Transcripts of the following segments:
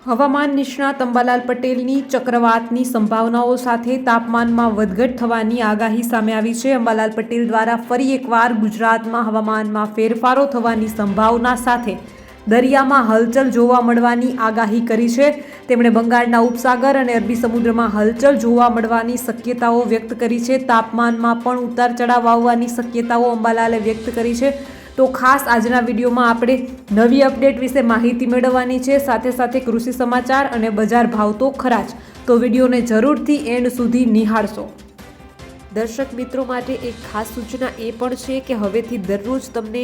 હવામાન નિષ્ણાત અંબાલાલ પટેલની ચક્રવાતની સંભાવનાઓ સાથે તાપમાનમાં વધઘટ થવાની આગાહી સામે આવી છે। અંબાલાલ પટેલ દ્વારા ફરી એકવાર ગુજરાતમાં હવામાનમાં ફેરફારો થવાની સંભાવના સાથે દરિયામાં હલચલ જોવા મળવાની આગાહી કરી છે। તેમણે બંગાળના ઉપસાગર અને અરબી સમુદ્રમાં હલચલ જોવા મળવાની શક્યતાઓ વ્યક્ત કરી છે। તાપમાનમાં પણ ઉતાર ચઢાવ આવવાની શક્યતાઓ અંબાલાલે વ્યક્ત કરી છે। તો ખાસ આજના વિડીયોમાં આપણે નવી અપડેટ વિશે માહિતી મેળવવાની છે, સાથે સાથે કૃષિ સમાચાર અને બજાર ભાવ તો ખરા જ, તો વિડીયોને જરૂરથી એન્ડ સુધી નિહાળશો। દર્શક મિત્રો માટે એક ખાસ સૂચના એ પણ છે કે હવેથી દરરોજ તમને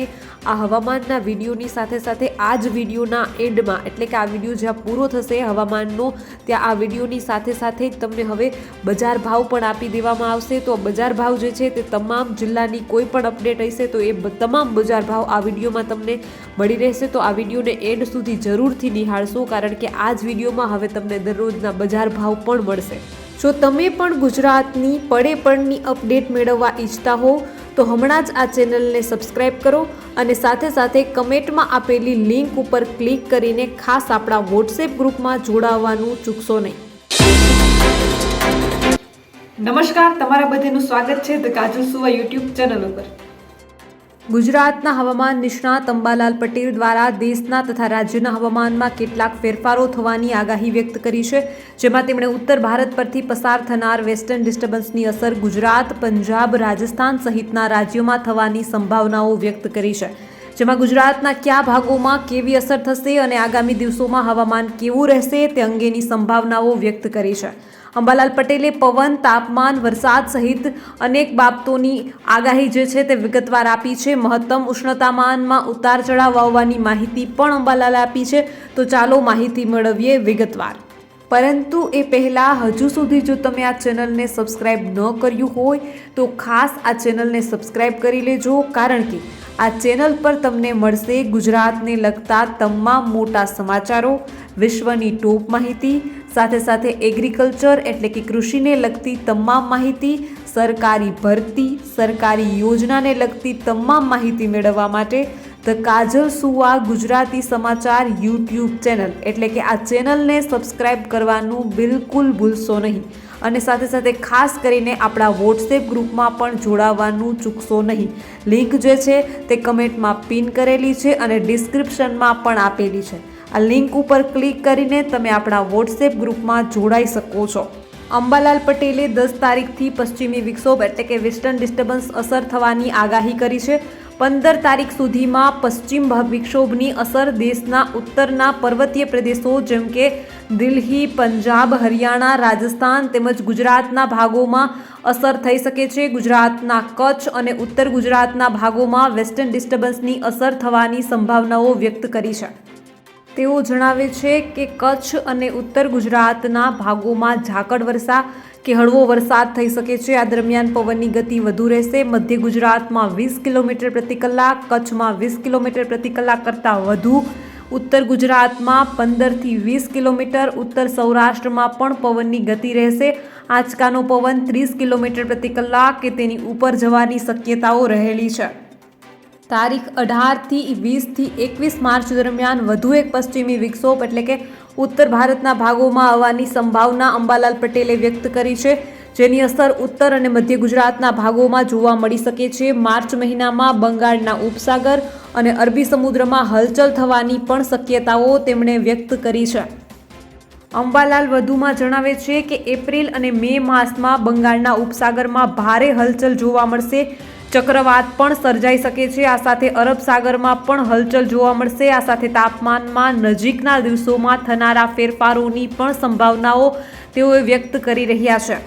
આ હવામાનના વિડીયોની સાથે સાથે આ જ વિડીયોના એન્ડમાં, એટલે કે આ વિડીયો જ્યાં પૂરો થશે હવામાનનો, ત્યાં આ વિડીયોની સાથે સાથે જ તમને હવે બજાર ભાવ પણ આપી દેવામાં આવશે। તો બજાર ભાવ જે છે તે તમામ જિલ્લાની કોઈ પણ અપડેટ હશે તો એ તમામ બજાર ભાવ આ વિડીયોમાં તમને મળી રહેશે। તો આ વિડીયોને એન્ડ સુધી જરૂરથી નિહાળશો, કારણ કે આ જ વિડીયોમાં હવે તમને દરરોજના બજાર ભાવ પણ મળશે। જો તમે પણ ગુજરાતની પડે પડની અપડેટ મેળવવા ઈચ્છતા હો તો હમણાં જ આ ચેનલને સબસ્ક્રાઇબ કરો અને સાથે સાથે કમેન્ટમાં આપેલી લિંક ઉપર ક્લિક કરીને ખાસ આપણા વોટ્સએપ ગ્રુપમાં જોડાવવાનું ચૂકશો નહીં। નમસ્કાર, તમારા બધાનું સ્વાગત છે ધ કાજલ સુવા યુટ્યુબ ચેનલ ઉપર। ગુજરાતના હવામાન નિષ્ણાત અંબાલાલ પટેલ દ્વારા દેશના તથા રાજ્યના હવામાનમાં કેટલાક ફેરફારો થવાની આગાહી વ્યક્ત કરી છે, જેમાં તેમણે ઉત્તર ભારત પરથી પસાર થનાર વેસ્ટર્ન ડિસ્ટર્બન્સની અસર ગુજરાત, પંજાબ, રાજસ્થાન સહિતના રાજ્યોમાં થવાની સંભાવનાઓ વ્યક્ત કરી છે, જેમાં ગુજરાતના કયા ભાગોમાં કેવી અસર થશે અને આગામી દિવસોમાં હવામાન કેવું રહેશે તે અંગેની સંભાવનાઓ વ્યક્ત કરી છે। અંબાલાલ પટેલે પવન, તાપમાન, વરસાદ સહિત અનેક બાબતોની આગાહી જે છે તે વિગતવાર આપી છે। મહત્તમ ઉષ્ણતામાનમાં ઉતાર ચઢાવ આવવાની માહિતી પણ અંબાલાલે આપી છે। તો ચાલો માહિતી મેળવીએ વિગતવાર। પરંતુ એ પહેલાં હજુ સુધી જો તમે આ ચેનલને સબસ્ક્રાઇબ ન કર્યું હોય તો ખાસ આ ચેનલને સબસ્ક્રાઇબ કરી લેજો, કારણ કે આ ચેનલ પર તમને મળશે ગુજરાતને લગતા તમામ મોટા સમાચારો, વિશ્વની ટોપ માહિતી, સાથે સાથે એગ્રીકલ્ચર એટલે કે કૃષિને લગતી તમામ માહિતી, સરકારી ભરતી, સરકારી યોજનાને લગતી તમામ માહિતી મેળવવા માટે ધ કાજલ સુવા ગુજરાતી સમાચાર યુટ્યુબ ચેનલ એટલે કે આ ચેનલને સબસ્ક્રાઇબ કરવાનું બિલકુલ ભૂલશો નહીં અને સાથે સાથે ખાસ કરીને આપણા વોટ્સએપ ગ્રુપમાં પણ જોડાવાનું ચૂકશો નહીં। લિંક જે છે તે કમેન્ટમાં પિન કરેલી છે અને ડિસ્ક્રિપ્શનમાં પણ આપેલી છે। આ લિંક ઉપર ક્લિક કરીને તમે આપણા વોટ્સએપ ગ્રુપમાં જોડાઈ શકો છો। અંબાલાલ પટેલે 10 તારીખથી પશ્ચિમી વિક્ષોભ એટલે કે વેસ્ટર્ન ડિસ્ટર્બન્સ અસર થવાની આગાહી કરી છે। 15 તારીખ સુધીમાં પશ્ચિમ વિક્ષોભની અસર દેશના ઉત્તરના પર્વતીય પ્રદેશો જેમ કે દિલ્હી, પંજાબ, હરિયાણા, રાજસ્થાન તેમજ ગુજરાતના ભાગોમાં અસર થઈ શકે છે। ગુજરાતના કચ્છ અને ઉત્તર ગુજરાતના ભાગોમાં વેસ્ટર્ન ડિસ્ટર્બન્સની અસર થવાની સંભાવનાઓ વ્યક્ત કરી છે। તેઓ જણાવે છે કે કચ્છ અને ઉત્તર ગુજરાતના ભાગોમાં ઝાકળ વર્ષા કે હળવો વરસાદ થઈ શકે છે। આ દરમિયાન પવનની ગતિ વધુ રહેશે। મધ્ય ગુજરાતમાં 20 કિલોમીટર પ્રતિ કલાક, કચ્છમાં 20 કિલોમીટર પ્રતિ કલાક કરતાં વધુ, ઉત્તર ગુજરાતમાં 15થી 20 કિલોમીટર, ઉત્તર સૌરાષ્ટ્રમાં પણ પવનની ગતિ રહેશે। આંચકાનો પવન 30 કિલોમીટર પ્રતિ કલાક કે તેની ઉપર જવાની શક્યતાઓ રહેલી છે। તારીખ 18થી 20થી 21 માર્ચ દરમિયાન વધુ એક પશ્ચિમી વિક્ષોભ એટલે કે ઉત્તર ભારતના ભાગોમાં આવવાની સંભાવના અંબાલાલ પટેલે વ્યક્ત કરી છે, જેની અસર ઉત્તર અને મધ્ય ગુજરાતના ભાગોમાં જોવા મળી શકે છે। માર્ચ મહિનામાં બંગાળના ઉપસાગર અને અરબી સમુદ્રમાં હલચલ થવાની પણ શક્યતાઓ તેમણે વ્યક્ત કરી છે। અંબાલાલ વધુમાં જણાવે છે કે એપ્રિલ અને મે માસમાં બંગાળના ઉપસાગરમાં ભારે હલચલ જોવા મળશે। ચક્રવાત પણ સર્જાઈ શકે છે। આ સાથે અરબ સાગરમાં પણ હલચલ જોવા મળશે। આ સાથે તાપમાનમાં નજીકના દિવસોમાં થનારા ફેરફારોની પણ સંભાવનાઓ તેઓએ વ્યક્ત કરી રહ્યા છે।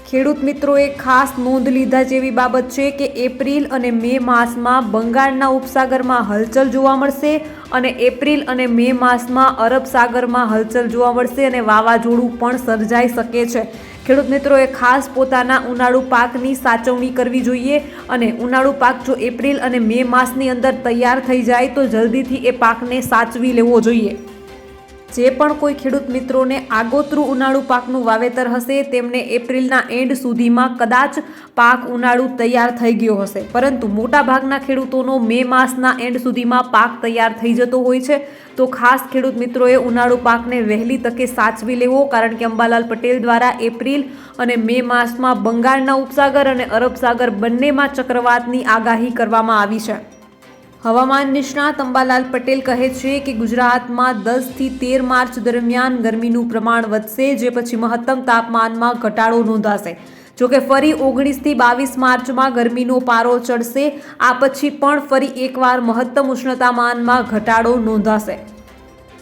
ખેડૂત મિત્રોએ ખાસ નોંધ લીધા જેવી બાબત છે કે એપ્રિલ અને મે માસમાં બંગાળના ઉપસાગરમાં હલચલ જોવા મળશે અને એપ્રિલ અને મે માસમાં અરબ સાગરમાં હલચલ જોવા મળશે અને વાવાઝોડું પણ સર્જાઈ શકે છે। ખેડૂત મિત્રોએ ખાસ પોતાના ઉનાળુ પાકની સાચવણી કરવી જોઈએ અને ઉનાળુ પાક જો એપ્રિલ અને મે માસની અંદર તૈયાર થઈ જાય તો જલ્દીથી એ પાકને સાચવી લેવો જોઈએ। જે પણ કોઈ ખેડૂત મિત્રોને આગોતરું ઉનાળુ પાકનું વાવેતર હશે તેમને એપ્રિલના એન્ડ સુધીમાં કદાચ પાક ઉનાળુ તૈયાર થઈ ગયો હશે, પરંતુ મોટાભાગના ખેડૂતોનો મે માસના એન્ડ સુધીમાં પાક તૈયાર થઈ જતો હોય છે. તો ખાસ ખેડૂત મિત્રોએ ઉનાળુ પાકને વહેલી તકે સાચવી લેવો, કારણ કે અંબાલાલ પટેલ દ્વારા એપ્રિલ અને મે માસમાં બંગાળના ઉપસાગર અને અરબ સાગર બંનેમાં ચક્રવાતની આગાહી કરવામાં આવી છે. હવામાન નિષ્ણાત અંબાલાલ પટેલ કહે છે કે ગુજરાતમાં 10 થી 13 માર્ચ દરમિયાન ગરમીનું પ્રમાણ વધશે, જે પછી મહત્તમ તાપમાનમાં ઘટાડો નોંધાશે. જોકે ફરી 19 થી 22 માર્ચમાં ગરમીનો પારો ચડશે. આ પછી પણ ફરી એકવાર મહત્તમ ઉષ્ણતામાનમાં ઘટાડો નોંધાશે.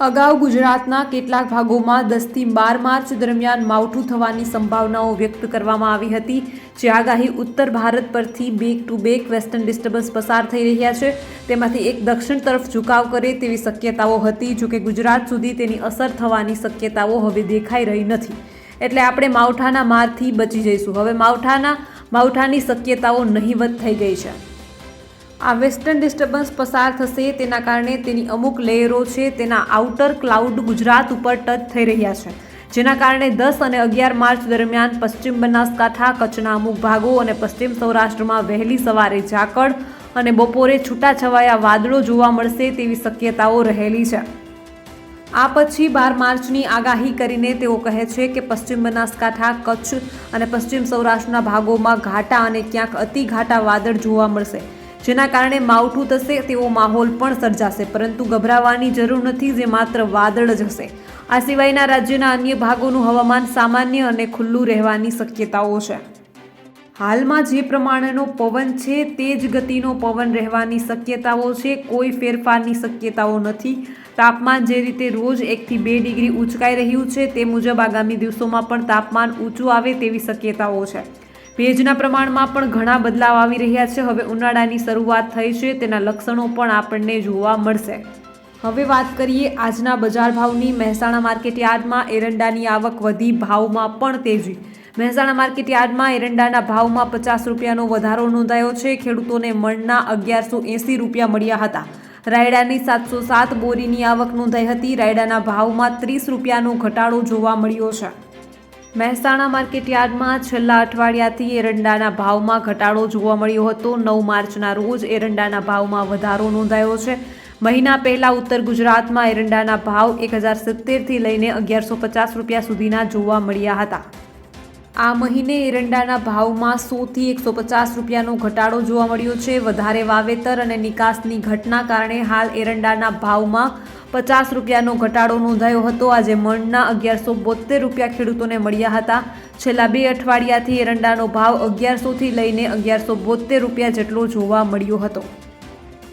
અગાઉ ગુજરાતના કેટલાક ભાગોમાં 10 થી 12 માર્ચ દરમિયાન માવઠું થવાની સંભાવનાઓ વ્યક્ત કરવામાં આવી હતી, જે આગાહી ઉત્તર ભારત પરથી back to back western disturbance પસાર થઈ રહ્યા છે, તેમાંથી એક દક્ષિણ તરફ ઝુકાવ કરે તેવી શક્યતાઓ હતી. જોકે ગુજરાત સુધી તેની અસર થવાની શક્યતાઓ હવે દેખાઈ રહી નથી, એટલે આપણે માવઠાના મારથી બચી જઈશું. હવે માવઠાની શક્યતાઓ નહીવત થઈ ગઈ છે. આ વેસ્ટર્ન ડિસ્ટર્બન્સ પસાર થશે, તેના કારણે તેની અમુક લેયરો છે તેના આઉટર ક્લાઉડ ગુજરાત ઉપર ટચ થઈ રહ્યા છે, જેના કારણે 10 અને 11 માર્ચ દરમિયાન પશ્ચિમ બનાસકાંઠા, કચ્છના અમુક ભાગો અને પશ્ચિમ સૌરાષ્ટ્રમાં વહેલી સવારે ઝાકળ અને બપોરે છૂટાછવાયા વાદળો જોવા મળશે તેવી શક્યતાઓ રહેલી છે. આ પછી 12 માર્ચની આગાહી કરીને તેઓ કહે છે કે પશ્ચિમ બનાસકાંઠા, કચ્છ અને પશ્ચિમ સૌરાષ્ટ્રના ભાગોમાં ઘાટા અને ક્યાંક અતિ ઘાટા વાદળ જોવા મળશે, જેના કારણે માવઠું થશે તેવો માહોલ પણ સર્જાશે. પરંતુ ગભરાવાની જરૂર નથી, જે માત્ર વાદળ જ હશે. આ સિવાયના રાજ્યના અન્ય ભાગોનું હવામાન સામાન્ય અને ખુલ્લું રહેવાની શક્યતાઓ છે. હાલમાં જે પ્રમાણેનો પવન છે તે જ ગતિનો પવન રહેવાની શક્યતાઓ છે. કોઈ ફેરફારની શક્યતાઓ નથી. તાપમાન જે રીતે રોજ 1 થી 2 ડિગ્રી ઊંચકાઈ રહ્યું છે, તે મુજબ આગામી દિવસોમાં પણ તાપમાન ઊંચું આવે તેવી શક્યતાઓ છે. ભેજના પ્રમાણમાં પણ ઘણા બદલાવ આવી રહ્યા છે. હવે ઉનાળાની શરૂઆત થઈ છે, તેના લક્ષણો પણ આપણને જોવા મળશે. હવે વાત કરીએ આજના બજાર ભાવની. મહેસાણા માર્કેટ યાર્ડમાં એરંડાની આવક વધી, ભાવમાં પણ તેજી. મહેસાણા માર્કેટ યાર્ડમાં એરંડાના ભાવમાં 50 રૂપિયાનો વધારો નોંધાયો છે. ખેડૂતોને મણના 1180 રૂપિયા મળ્યા હતા. રાયડાની 707 બોરીની આવક નોંધાઈ હતી. રાયડાના ભાવમાં 30 રૂપિયાનો ઘટાડો જોવા મળ્યો છે. મહેસાણા માર્કેટ યાર્ડમાં છેલ્લા અઠવાડિયાથી એરંડાના ભાવમાં ઘટાડો જોવા મળ્યો હતો. 9 માર્ચના રોજ એરંડાના ભાવમાં વધારો નોંધાયો છે. મહિના પહેલા ઉત્તર ગુજરાતમાં એરંડાના ભાવ 1070 થી લઈને 1150 રૂપિયા સુધીના જોવા મળ્યા હતા. આ મહિને એરંડાના ભાવમાં 100 થી 150 રૂપિયાનો ઘટાડો જોવા મળ્યો છે. વધારે વાવેતર અને નિકાસની ઘટના કારણે હાલ એરંડાના ભાવમાં 50 રૂપિયાનો ઘટાડો નોંધાયો હતો. આજે મણના 1172 રૂપિયા ખેડૂતોને મળ્યા હતા. છેલ્લા 2 અઠવાડિયાથી એરંડાનો ભાવ 1100 થી લઈને 1172 રૂપિયા જેટલો જોવા મળ્યો હતો.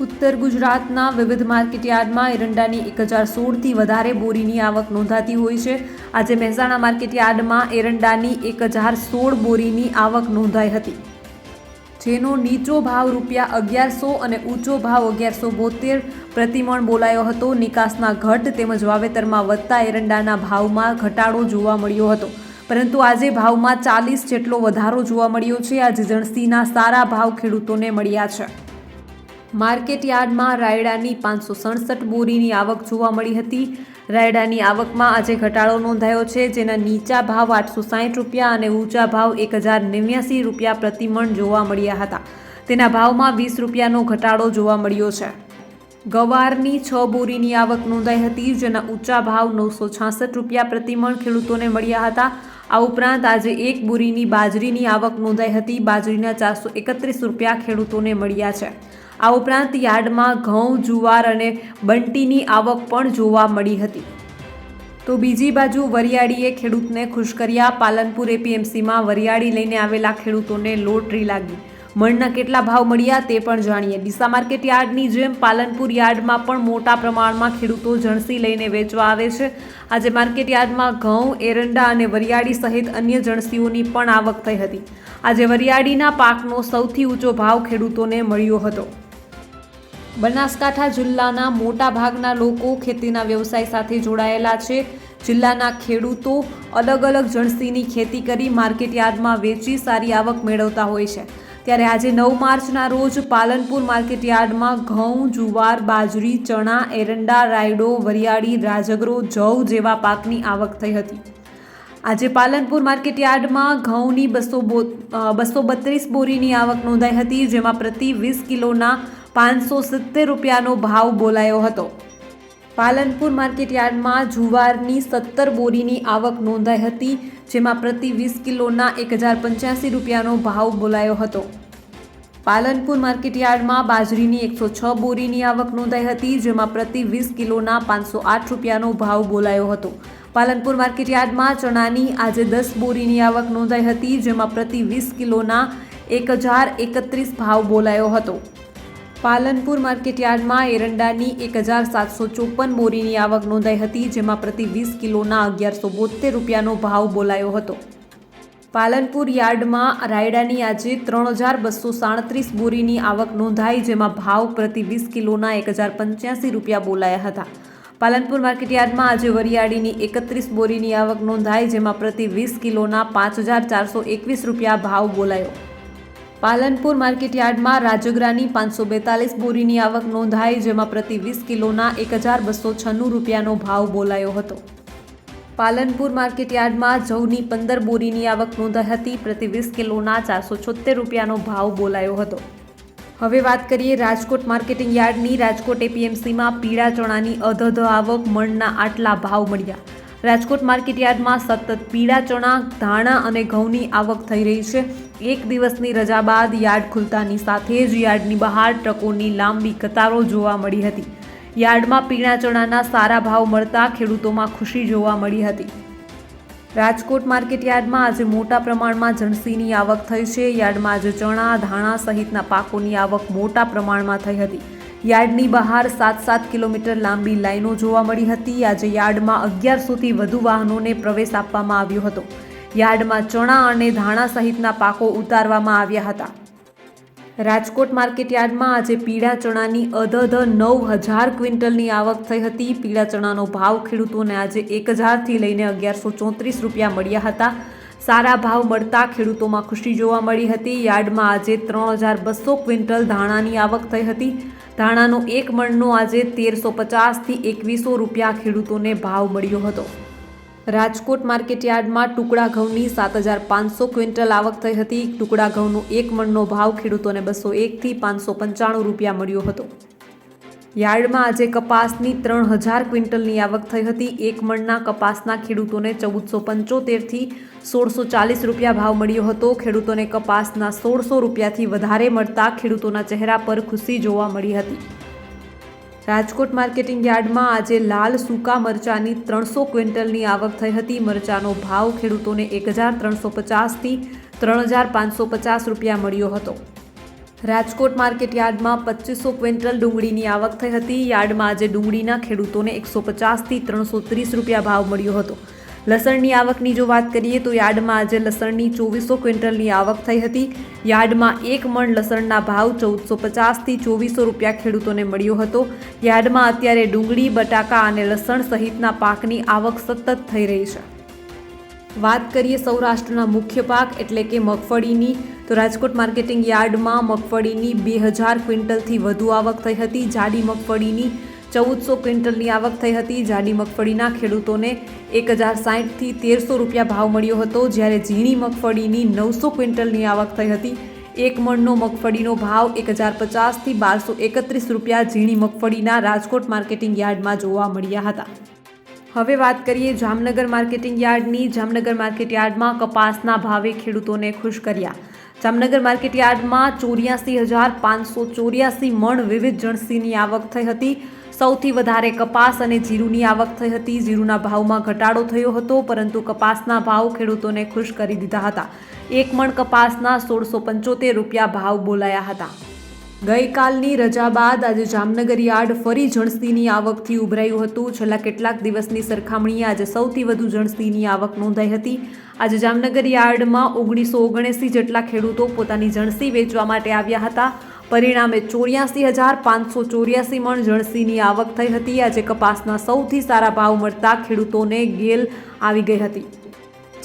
ઉત્તર ગુજરાતના વિવિધ માર્કેટ યાર્ડમાં એરંડાની 1016 થી વધારે બોરીની આવક નોંધાતી હોય છે. આજે મહેસાણા માર્કેટ યાર્ડમાં એરંડાની 1016 બોરીની આવક નોંધાઈ હતી, જેનો નીચો ભાવ રૂપિયા 1100 અને ઊંચો ભાવ 1172 પ્રતિમણ બોલાયો હતો. નિકાસના ઘટ તેમજ વાવેતરમાં વધતા એરંડાના ભાવમાં ઘટાડો જોવા મળ્યો હતો, પરંતુ આજે ભાવમાં 40 જેટલો વધારો જોવા મળ્યો છે. આજે જણસીના સારા ભાવ ખેડૂતોને મળ્યા છે. માર્કેટ યાર્ડમાં રાયડાની 567 બોરીની આવક જોવા મળી હતી. રાયડાની આવકમાં આજે ઘટાડો નોંધાયો છે, જેના નીચા ભાવ 860 રૂપિયા અને ઊંચા ભાવ 1089 રૂપિયા પ્રતિમણ જોવા મળ્યા હતા. તેના ભાવમાં 20 રૂપિયાનો ઘટાડો જોવા મળ્યો છે. ગવારની 6 બોરીની આવક નોંધાઈ હતી, જેના ઊંચા ભાવ 966 રૂપિયા પ્રતિમણ ખેડૂતોને મળ્યા હતા. આ ઉપરાંત આજે 1 બોરીની બાજરીની આવક નોંધાઈ હતી. બાજરીના 431 રૂપિયા ખેડૂતોને મળ્યા છે. આ ઉપરાંત યાર્ડમાં ઘઉં, જુવાર અને બંટીની આવક પણ જોવા મળી હતી. તો બીજી બાજુ વરિયાળીએ ખેડૂતને ખુશ કર્યા. પાલનપુર એપીએમસીમાં વરિયાળી લઈને આવેલા ખેડૂતોને લોટરી લાગી. મણના કેટલા ભાવ મળ્યા તે પણ જાણીએ. ડીસા માર્કેટ યાર્ડની જેમ પાલનપુર યાર્ડમાં પણ મોટા પ્રમાણમાં ખેડૂતો જણસી લઈને વેચવા આવે છે. આજે માર્કેટ યાર્ડમાં ઘઉં, એરંડા અને વરિયાળી સહિત અન્ય જણસીઓની પણ આવક થઈ હતી. આજે વરિયાળીના પાકનો સૌથી ઊંચો ભાવ ખેડૂતોને મળ્યો હતો. બનાસકાંઠા જિલ્લાના મોટા ભાગના લોકો ખેતીના વ્યવસાય સાથે જોડાયેલા છે. જિલ્લાના ખેડૂતો અલગ અલગ જણસીની ખેતી કરી માર્કેટ યાર્ડમાં વેચી સારી આવક મેળવતા હોય છે. ત્યારે આજે 9 માર્ચના રોજ પાલનપુર માર્કેટયાર્ડમાં ઘઉં, જુવાર, બાજરી, ચણા, એરંડા, રાયડો, વરિયાળી, રાજગરો, જવ જેવા પાકની આવક થઈ હતી. આજે પાલનપુર માર્કેટયાર્ડમાં ઘઉંની 232 બોરીની આવક નોંધાઈ હતી, જેમાં પ્રતિ 20 કિલોના 570 રૂપિયાનો ભાવ બોલાયો હતો. પાલનપુર માર્કેટયાર્ડમાં જુવારની 17 બોરીની આવક નોંધાઈ હતી, જેમાં પ્રતિ 20 કિલોના 1085 રૂપિયાનો ભાવ બોલાયો હતો. પાલનપુર માર્કેટયાર્ડમાં બાજરીની 106 બોરીની આવક નોંધાઈ હતી, જેમાં પ્રતિ 20 કિલોના 508 રૂપિયાનો ભાવ બોલાયો હતો. પાલનપુર માર્કેટયાર્ડમાં ચણાની આજે 10 બોરીની આવક નોંધાઈ હતી, જેમાં પ્રતિ 20 કિલોના 1031 ભાવ બોલાયો હતો. પાલનપુર માર્કેટયાર્ડમાં એરંડાની 1754 બોરીની આવક નોંધાઈ હતી, જેમાં પ્રતિ 20 કિલોના 1172 રૂપિયાનો ભાવ બોલાયો હતો. પાલનપુર યાર્ડમાં રાયડાની આજે 3237 બોરીની આવક નોંધાઈ, જેમાં ભાવ પ્રતિ 20 કિલોના 1085 રૂપિયા બોલાયા હતા. પાલનપુર માર્કેટયાર્ડમાં આજે વરિયાળીની 31 બોરીની આવક નોંધાઈ, જેમાં પ્રતિ 20 કિલોના 5421 રૂપિયા ભાવ બોલાયો. પાલનપુર માર્કેટયાર્ડમાં રાજગરાની 542 બોરીની આવક નોંધાઈ, જેમાં પ્રતિ 20 કિલોના 1296 રૂપિયાનો ભાવ બોલાયો હતો. પાલનપુર માર્કેટયાર્ડમાં જવની 15 બોરીની આવક નોંધાઈ હતી, પ્રતિ 20 કિલોના 476 રૂપિયાનો ભાવ બોલાયો હતો. હવે વાત કરીએ રાજકોટ માર્કેટિંગ યાર્ડની. રાજકોટ એપીએમસીમાં પીળા ચણાની અધધ આવક, મણના આટલા ભાવ મળ્યા. રાજકોટ માર્કેટયાર્ડમાં સતત પીળા ચણા, ધાણા અને ઘઉંની આવક થઈ રહી છે. એક દિવસની રજા બાદ યાર્ડ ખુલતાની સાથે જ યાર્ડની બહાર ટ્રકોની લાંબી કતારો જોવા મળી હતી. યાર્ડમાં પીળા ચણાના સારા ભાવ મળતા ખેડૂતોમાં ખુશી જોવા મળી હતી. રાજકોટ માર્કેટયાર્ડમાં આજે મોટા પ્રમાણમાં જણસીની આવક થઈ છે. યાર્ડમાં આજે ચણા, ધાણા સહિતના પાકોની આવક મોટા પ્રમાણમાં થઈ હતી. યાર્ડની બહાર 7-7 કિલોમીટર લાંબી લાઈનો જોવા મળી હતી. આજે યાર્ડમાં 1100થી વધુ વાહનોને પ્રવેશ આપવામાં આવ્યો હતો. યાર્ડમાં ચણા અને ધાણા સહિતના પાકો ઉતારવામાં આવ્યા હતા. રાજકોટ માર્કેટયાર્ડમાં આજે પીળા ચણાની અધધ 9000 ક્વિન્ટલની આવક થઈ હતી. પીળા ચણાનો ભાવ ખેડૂતોને આજે 1000થી લઈને 1134 રૂપિયા મળ્યા હતા. સારા ભાવ મળતા ખેડૂતોમાં ખુશી જોવા મળી હતી. યાર્ડમાં આજે 3200 ક્વિન્ટલ ધાણાની આવક થઈ હતી. ધાણાનો એક મણનો આજે 1350થી 2100 રૂપિયા ખેડૂતોને ભાવ મળ્યો હતો. રાજકોટ માર્કેટયાર્ડમાં ટુકડા ઘઉંની 7500 ક્વિન્ટલ આવક થઈ હતી. ટુકડા ઘઉંનો એક મણનો ભાવ ખેડૂતોને 201થી 595 રૂપિયા મળ્યો હતો. યાર્ડમાં આજે કપાસની 3000 ક્વિન્ટલની આવક થઈ હતી. એક મણના કપાસના ખેડૂતોને 1475થી 1640 રૂપિયા ભાવ મળ્યો હતો. ખેડૂતોને કપાસના 1600 રૂપિયાથી વધારે મળતા ખેડૂતોના ચહેરા પર ખુશી જોવા મળી હતી. રાજકોટ માર્કેટિંગ યાર્ડમાં આજે લાલ સૂકા મરચાની 300 ક્વિન્ટલની આવક થઈ હતી. મરચાનો ભાવ ખેડૂતોને 1350થી 3550 રૂપિયા મળ્યો હતો. રાજકોટ માર્કેટયાર્ડમાં 2500 ક્વિન્ટલ ડુંગળીની આવક થઈ હતી. યાર્ડમાં આજે ડુંગળીના ખેડૂતોને 150થી 330 રૂપિયા ભાવ મળ્યો હતો. લસણની આવકની જો વાત કરીએ તો યાર્ડમાં આજે લસણની 2400 ક્વિન્ટલની આવક થઈ હતી. યાર્ડમાં એક મણ લસણના ભાવ 1450થી 2400 રૂપિયા ખેડૂતોને મળ્યો હતો. યાર્ડમાં અત્યારે ડુંગળી, બટાકા અને લસણ સહિતના પાકની આવક સતત થઈ રહી છે. વાત કરીએ સૌરાષ્ટ્રના મુખ્ય પાક એટલે કે મગફળીની, તો રાજકોટ માર્કેટિંગ યાર્ડમાં મગફળીની 2000 ક્વિન્ટલથી વધુ આવક થઈ હતી. જાડી મગફળીની 1400 ક્વિન્ટલની આવક થઈ હતી. જાડી મગફળીના ખેડૂતોને 1060થી 1300 રૂપિયા ભાવ મળ્યો હતો, જ્યારે ઝીણી મગફળીની 900 ક્વિન્ટલની આવક થઈ હતી. એક મણનો મગફળીનો ભાવ 1050થી 1231 રૂપિયા ઝીણી મગફળીના રાજકોટ માર્કેટિંગ યાર્ડમાં જોવા મળ્યા હતા. હવે વાત કરીએ જામનગર માર્કેટિંગ યાર્ડની. જામનગર માર્કેટ યાર્ડમાં કપાસના ભાવે ખેડૂતોને ખુશ કર્યા. જામનગર માર્કેટ યાર્ડમાં 84584 મણ વિવિધ જણસીની આવક થઈ હતી. સૌથી વધારે કપાસ અને જીરુની આવક થઈ હતી. જીરુના ભાવમાં ઘટાડો થયો હતો, પરંતુ કપાસના ભાવ ખેડૂતોને ખુશ કરી દીધા હતા. એક મણ કપાસના 1675 રૂપિયા ભાવ બોલાયા હતા. ગઈકાલની રજા બાદ આજે જામનગર યાર્ડ ફરી જણસીની આવકથી ઉભરાયું હતું. છેલ્લા કેટલાક દિવસની સરખામણીએ આજે સૌથી વધુ જણસીની આવક નોંધાઈ હતી. આજે જામનગર યાર્ડમાં 1979 જેટલા ખેડૂતો પોતાની જણસી વેચવા માટે આવ્યા હતા. પરિણામે 84584 મણ જણસીની આવક થઈ હતી. આજે કપાસના સૌથી સારા ભાવ મળતા ખેડૂતોને ગેલ આવી ગઈ હતી.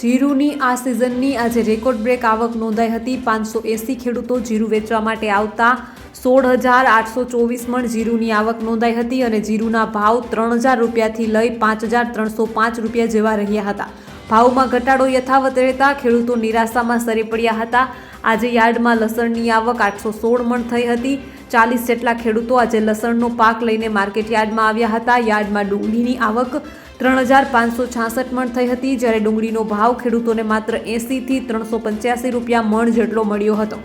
જીરુની આ સિઝનની આજે રેકોર્ડ બ્રેક આવક નોંધાઈ હતી. 580 ખેડૂતો જીરું વેચવા માટે આવતા 16,824 મણ જીરુની આવક નોંધાઈ હતી અને જીરુના ભાવ 3,000 રૂપિયાથી લઈ 5,305 રૂપિયા જેવા રહ્યા હતા. ભાવમાં ઘટાડો યથાવત રહેતા ખેડૂતો નિરાશામાં સરી પડ્યા હતા. આજે યાર્ડમાં લસણની આવક 816 મણ થઈ હતી. 40 જેટલા ખેડૂતો આજે લસણનો પાક લઈને માર્કેટ યાર્ડમાં આવ્યા હતા. યાર્ડમાં ડુંગળીની આવક 3,566 મણ થઈ હતી, જ્યારે ડુંગળીનો ભાવ ખેડૂતોને માત્ર 80 થી 385 રૂપિયા મણ જેટલો મળ્યો હતો.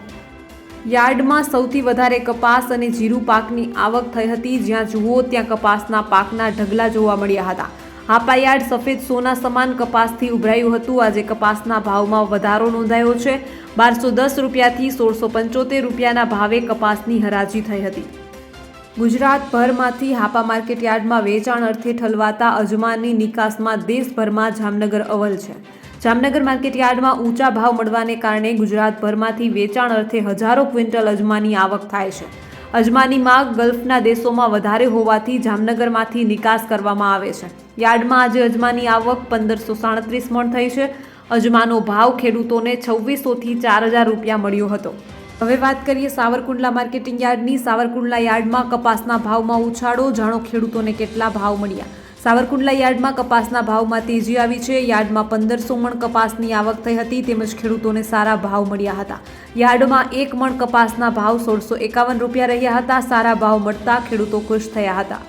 યાર્ડમાં સૌથી વધારે કપાસ અને જીરું પાકની આવક થઈ હતી. જ્યાં જુઓ ત્યાં કપાસના પાકના ઢગલા જોવા મળ્યા હતા. હાપા યાર્ડ સફેદ સોના સમાન કપાસથી ઉભરાયું હતું. આજે કપાસના ભાવમાં વધારો નોંધાયો છે. 1210 રૂપિયાથી 1675 રૂપિયાના ભાવે કપાસની હરાજી થઈ હતી. ગુજરાતભરમાંથી હાપા માર્કેટ યાર્ડમાં વેચાણ અર્થે ઠલવાતા અજમાની નિકાસમાં દેશભરમાં જામનગર અવ્વલ છે. જામનગર માર્કેટ યાર્ડમાં ઊંચા ભાવ મળવાને કારણે ગુજરાતભરમાંથી વેચાણ અર્થે હજારો ક્વિન્ટલ અજમાની આવક થાય છે. અજમાની માંગ ગલ્ફના દેશોમાં વધારે હોવાથી જામનગરમાંથી નિકાસ કરવામાં આવે છે. યાર્ડમાં આજે અજમાની આવક 1,537 મણ થઈ છે. અજમાનો ભાવ ખેડૂતોને 2,600 થી 4,000 રૂપિયા મળ્યો હતો. હવે વાત કરીએ સાવરકુંડલા માર્કેટિંગ યાર્ડની. સાવરકુંડલા યાર્ડમાં કપાસના ભાવમાં ઉછાળો, જાણો ખેડૂતોને કેટલા ભાવ મળ્યા. સાવરકુંડલા યાર્ડમાં કપાસના ભાવમાં તેજી આવી છે. યાર્ડમાં 1,500 મણ કપાસની આવક થઈ હતી, તેમજ ખેડૂતોને સારા ભાવ મળ્યા હતા. યાર્ડમાં 1 મણ કપાસના ભાવ 1,651 રૂપિયા રહ્યા હતા. સારા ભાવ મળતા ખેડૂતો ખુશ થયા હતા.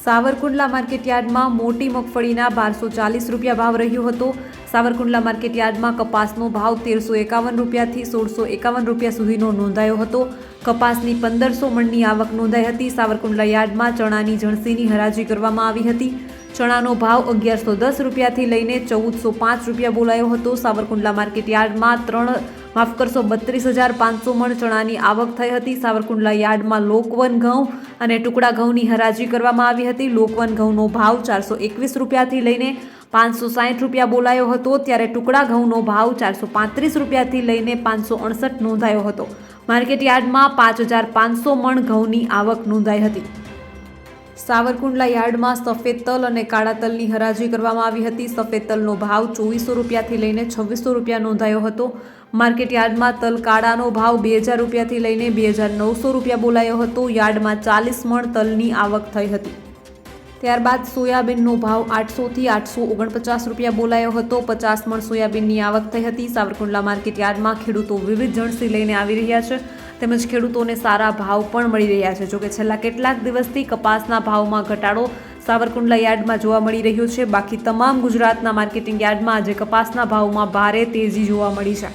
સાવરકુંડલા માર્કેટ યાર્ડમાં મોટી મગફળીના 1,240 રૂપિયા ભાવ રહ્યો હતો. સાવરકુંડલા માર્કેટ યાર્ડમાં કપાસનો ભાવ 1,351 રૂપિયાથી 1,651 રૂપિયા સુધીનો નોંધાયો હતો. કપાસની 1,500 મણની આવક નોંધાઈ હતી. સાવરકુંડલા યાર્ડમાં ચણાની જણસીની હરાજી કરવામાં આવી હતી. ચણાનો ભાવ 1,110 રૂપિયાથી લઈને 1,405 રૂપિયા બોલાયો હતો. સાવરકુંડલા માર્કેટ યાર્ડમાં 32,500 મણ ચણાની આવક થઈ હતી. સાવરકુંડલા યાર્ડમાં લોકવન ઘઉં અને ટુકડા ઘઉંની હરાજી કરવામાં આવી હતી. લોકવન ઘઉંનો ભાવ 421 રૂપિયાથી લઈને 560 રૂપિયા બોલાયો હતો, ત્યારે ટુકડા ઘઉંનો ભાવ 435 રૂપિયાથી લઈને 568 નોંધાયો હતો. માર્કેટ યાર્ડમાં 5,500 મણ ઘઉંની આવક નોંધાઈ હતી. સાવરકુંડલા યાર્ડમાં સફેદ તલ અને કાળા તલની હરાજી કરવામાં આવી હતી. સફેદ તલનો ભાવ 2,400 રૂપિયાથી લઈને 2,600 રૂપિયા નોંધાયો હતો. માર્કેટ યાર્ડમાં તલ કાળાનો ભાવ 2,000 રૂપિયાથી લઈને 2,900 રૂપિયા બોલાયો હતો. યાર્ડમાં 40 મણ તલની આવક થઈ હતી. ત્યારબાદ સોયાબીનનો ભાવ 800 થી 849 રૂપિયા બોલાયો હતો. 50 મણ સોયાબીનની આવક થઈ હતી. સાવરકુંડલા માર્કેટ યાર્ડમાં ખેડૂતો વિવિધ જણસી લઈને આવી રહ્યા છે, તેમજ ખેડૂતોને સારા ભાવ પણ મળી રહ્યા છે. જોકે છેલ્લા કેટલાક દિવસથી કપાસના ભાવમાં ઘટાડો સાવરકુંડલા યાર્ડમાં જોવા મળી રહ્યો છે. બાકી તમામ ગુજરાતના માર્કેટિંગ યાર્ડમાં આજે કપાસના ભાવમાં ભારે તેજી જોવા મળી છે.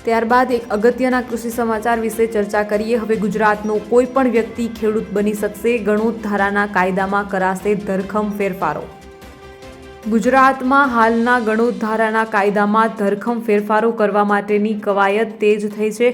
ત્યારબાદ એક અગત્યના કૃષિ સમાચાર વિશે ચર્ચા કરીએ. હવે ગુજરાતનો કોઈ પણ વ્યક્તિ ખેડૂત બની શકશે. ગણોત ધારાના કાયદામાં કરાશે ધરખમ ફેરફારો. ગુજરાતમાં હાલના ગણોત ધારાના કાયદામાં ધરખમ ફેરફારો કરવા માટેની કવાયત તેજ થઈ છે.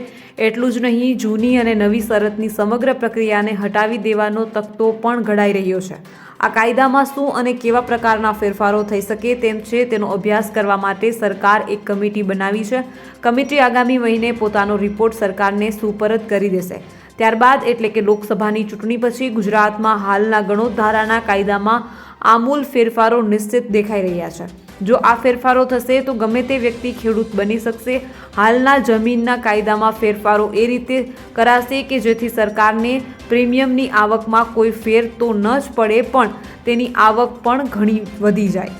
એટલું જ નહીં, જૂની અને નવી શરતની સમગ્ર પ્રક્રિયાને હટાવી દેવાનો તખતો પણ ઘડાઈ રહ્યો છે. આ કાયદામાં શું અને કેવા પ્રકારના ફેરફારો થઈ શકે તેમ છે, તેનો અભ્યાસ કરવા માટે સરકાર એક કમિટી બનાવી છે. કમિટી આગામી મહિને પોતાનો રિપોર્ટ સરકારને સુપરત કરી દેશે. ત્યારબાદ એટલે કે લોકસભાની ચૂંટણી પછી ગુજરાતમાં હાલના ગણોત ધારાના કાયદામાં આમૂલ ફેરફારો નિશ્ચિત દેખાઈ રહ્યા છે. જો આ ફેરફારો થશે તો ગમે તે વ્યક્તિ ખેડૂત બની શકશે. હાલના જમીનના કાયદામાં ફેરફારો એ રીતે કરાશે કે જેથી સરકારને પ્રીમિયમની આવકમાં કોઈ ફેર તો ન જ પડે, પણ તેની આવક પણ ઘણી વધી જાય.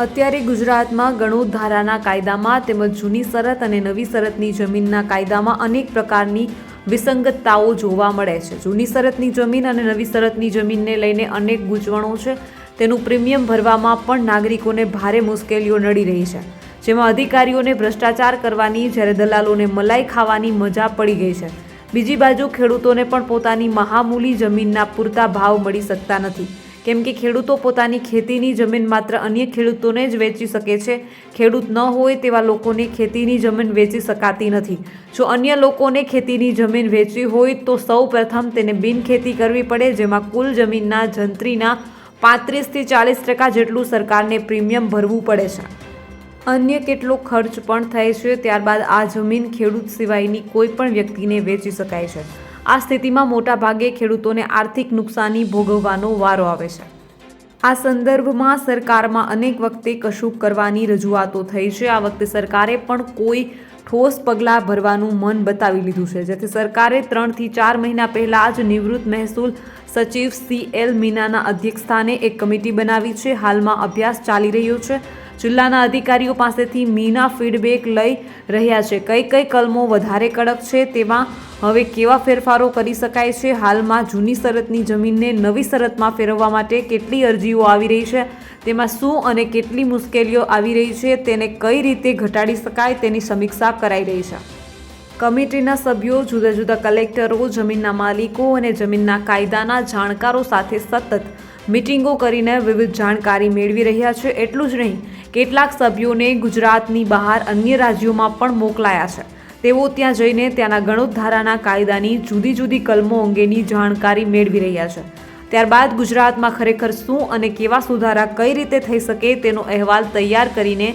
અત્યારે ગુજરાતમાં ગણોત ધારાના કાયદામાં તેમજ જૂની શરત અને નવી શરતની જમીનના કાયદામાં અનેક પ્રકારની વિસંગતતાઓ જોવા મળે છે. જૂની શરતની જમીન અને નવી શરતની જમીનને લઈને અનેક ગૂંચવણો છે. તેનું પ્રીમિયમ ભરવામાં પણ નાગરિકોને ભારે મુશ્કેલીઓ નડી રહી છે, જેમાં અધિકારીઓને ભ્રષ્ટાચાર કરવાની, જ્યારે દલાલોને મલાઈ ખાવાની મજા પડી ગઈ છે. બીજી બાજુ ખેડૂતોને પણ પોતાની મહામૂલી જમીનના પૂરતા ભાવ મળી શકતા નથી, કેમ કે ખેડૂતો પોતાની ખેતીની જમીન માત્ર અન્ય ખેડૂતોને જ વેચી શકે છે. ખેડૂત ન હોય તેવા લોકોને ખેતીની જમીન વેચી શકાતી નથી. જો અન્ય લોકોને ખેતીની જમીન વેચવી હોય તો સૌ પ્રથમ તેને બિનખેતી કરવી પડે, જેમાં કુલ જમીનના જંત્રીના 35 થી 40% જેટલું સરકારને પ્રીમિયમ ભરવું પડે છે. અન્ય કેટલો ખર્ચ પણ થાય છે. ત્યારબાદ આ જમીન ખેડૂત સિવાયની કોઈ પણ વ્યક્તિને વેચી શકાય છે. આ સ્થિતિમાં મોટા ભાગે ખેડૂતોને આર્થિક નુકસાની ભોગવવાનો વારો આવે છે. આ સંદર્ભમાં સરકારમાં અનેક વખતે કશુંક કરવાની રજૂઆતો થઈ છે. આ વખતે સરકારે પણ કોઈ ઠોસ પગલાં ભરવાનું મન બતાવી લીધું છે, જેથી સરકારે 3 થી 4 મહિના પહેલાં જ નિવૃત્ત મહેસૂલ સચિવ CL મીનાના અધ્યક્ષસ્થાને એક કમિટી બનાવી છે. હાલમાં અભ્યાસ ચાલી રહ્યો છે. જિલ્લાના અધિકારીઓ પાસેથી મીના ફીડબેક લઈ રહ્યા છે. કઈ કલમો વધારે કડક છે, તેમાં હવે કેવા ફેરફારો કરી શકાય છે, હાલમાં જૂની શરતની જમીનને નવી શરતમાં ફેરવવા માટે કેટલી અરજીઓ આવી રહી છે, તેમાં શું અને કેટલી મુશ્કેલીઓ આવી રહી છે, તેને કઈ રીતે ઘટાડી શકાય તેની સમીક્ષા કરાઈ રહી છે. કમિટીના સભ્યો જુદા જુદા કલેક્ટરો, જમીનના માલિકો અને જમીનના કાયદાના જાણકારો સાથે સતત મીટિંગો કરીને વિવિધ જાણકારી મેળવી રહ્યા છે. એટલું જ નહીં, કેટલાક સભ્યોને ગુજરાતની બહાર અન્ય રાજ્યોમાં પણ મોકલાયા છે. તેઓ ત્યાં જઈને ત્યાંના ગણોત ધારાના કાયદાની જુદી જુદી કલમો અંગેની જાણકારી મેળવી રહ્યા છે. ત્યારબાદ ગુજરાતમાં ખરેખર શું અને કેવા સુધારા કઈ રીતે થઈ શકે તેનો અહેવાલ તૈયાર કરીને